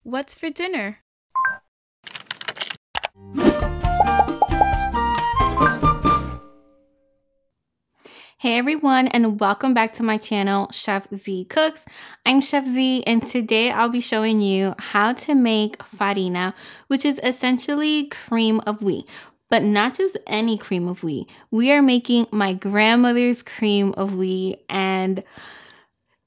What's for dinner? Hey everyone, and welcome back to my channel, Chef Z Cooks. I'm Chef Z, and today I'll be showing you how to make farina, which is essentially cream of wheat, but not just any cream of wheat. We are making my grandmother's cream of wheat, and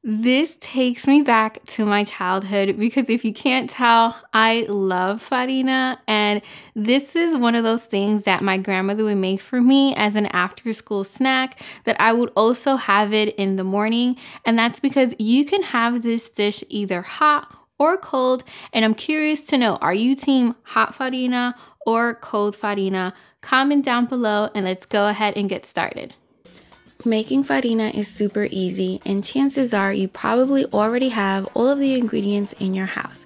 this takes me back to my childhood because if you can't tell, I love farina, and this is one of those things that my grandmother would make for me as an after-school snack that I would also have it in the morning, and that's because you can have this dish either hot or cold, and I'm curious to know, are you team hot farina or cold farina? Comment down below and let's go ahead and get started. Making farina is super easy, and chances are you probably already have all of the ingredients in your house.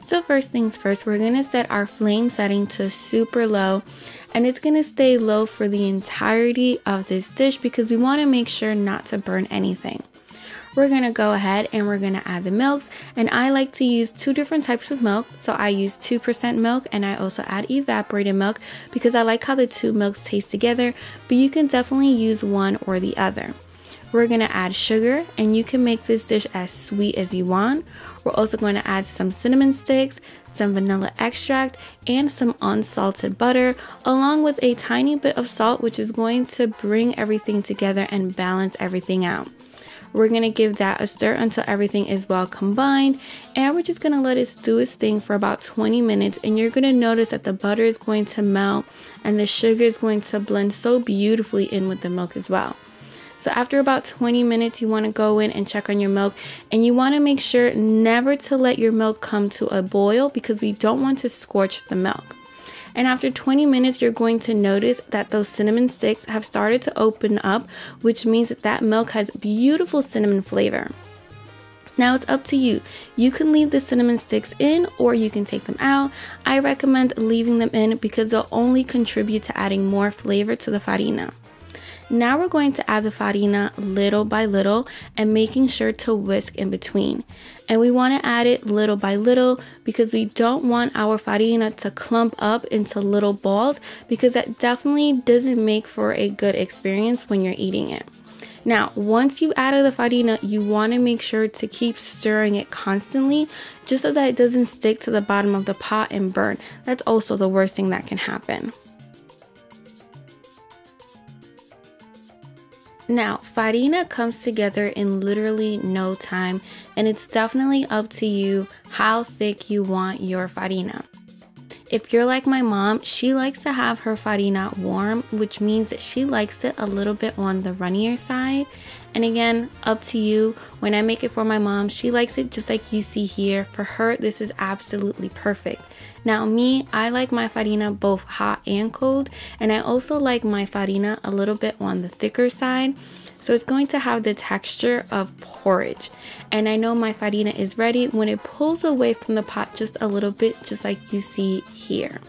So first things first, we're going to set our flame setting to super low, and it's going to stay low for the entirety of this dish because we want to make sure not to burn anything. We're going to go ahead and we're going to add the milks, and I like to use two different types of milk. So I use 2% milk, and I also add evaporated milk because I like how the two milks taste together, but you can definitely use one or the other. We're going to add sugar, and you can make this dish as sweet as you want. We're also going to add some cinnamon sticks, some vanilla extract, and some unsalted butter, along with a tiny bit of salt, which is going to bring everything together and balance everything out. We're going to give that a stir until everything is well combined, and we're just going to let it do its thing for about 20 minutes, and you're going to notice that the butter is going to melt and the sugar is going to blend so beautifully in with the milk as well. So after about 20 minutes, you want to go in and check on your milk, and you want to make sure never to let your milk come to a boil because we don't want to scorch the milk. And after 20 minutes, you're going to notice that those cinnamon sticks have started to open up, which means that that milk has beautiful cinnamon flavor. Now it's up to you. You can leave the cinnamon sticks in or you can take them out. I recommend leaving them in because they'll only contribute to adding more flavor to the farina. Now we're going to add the farina little by little and making sure to whisk in between. And we want to add it little by little because we don't want our farina to clump up into little balls because that definitely doesn't make for a good experience when you're eating it. Now, once you've added the farina, you want to make sure to keep stirring it constantly just so that it doesn't stick to the bottom of the pot and burn. That's also the worst thing that can happen. Now, farina comes together in literally no time, and it's definitely up to you how thick you want your farina. If you're like my mom, she likes to have her farina warm, which means that she likes it a little bit on the runnier side. And again, up to you. When I make it for my mom, she likes it just like you see here. For her, this is absolutely perfect. Now me, I like my farina both hot and cold, and I also like my farina a little bit on the thicker side. So it's going to have the texture of porridge. And I know my farina is ready when it pulls away from the pot just a little bit, just like you see here.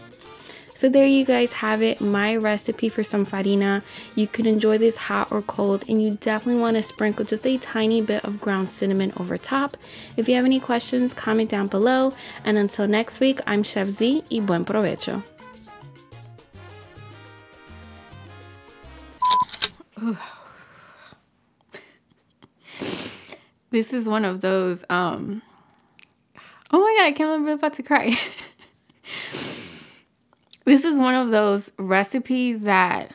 So there you guys have it, my recipe for some farina. You can enjoy this hot or cold, and you definitely want to sprinkle just a tiny bit of ground cinnamon over top. If you have any questions, comment down below. And until next week, I'm Chef Z, y buen provecho. Ooh. This is one of those, oh my God, I can't believe I'm about to cry. This is one of those recipes that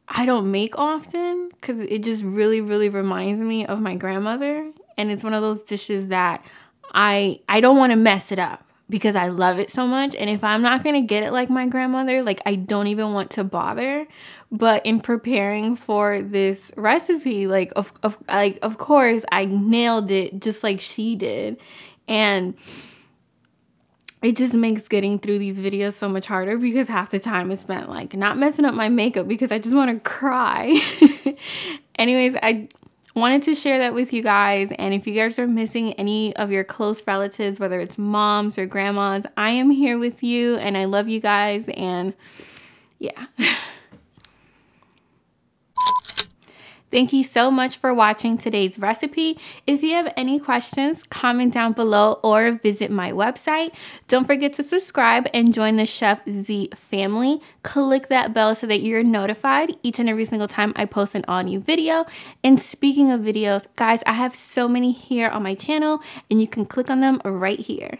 I don't make often because it just really, really reminds me of my grandmother. And it's one of those dishes that I don't want to mess it up because I love it so much. And if I'm not going to get it like my grandmother, like I don't even want to bother. But in preparing for this recipe, of course, I nailed it just like she did. And it just makes getting through these videos so much harder because half the time is spent like not messing up my makeup because I just want to cry. Anyways, I wanted to share that with you guys. And if you guys are missing any of your close relatives, whether it's moms or grandmas, I am here with you and I love you guys. And yeah. Thank you so much for watching today's recipe. If you have any questions, comment down below or visit my website. Don't forget to subscribe and join the Chef Z family. Click that bell so that you're notified each and every single time I post an all new video. And speaking of videos, guys, I have so many here on my channel and you can click on them right here.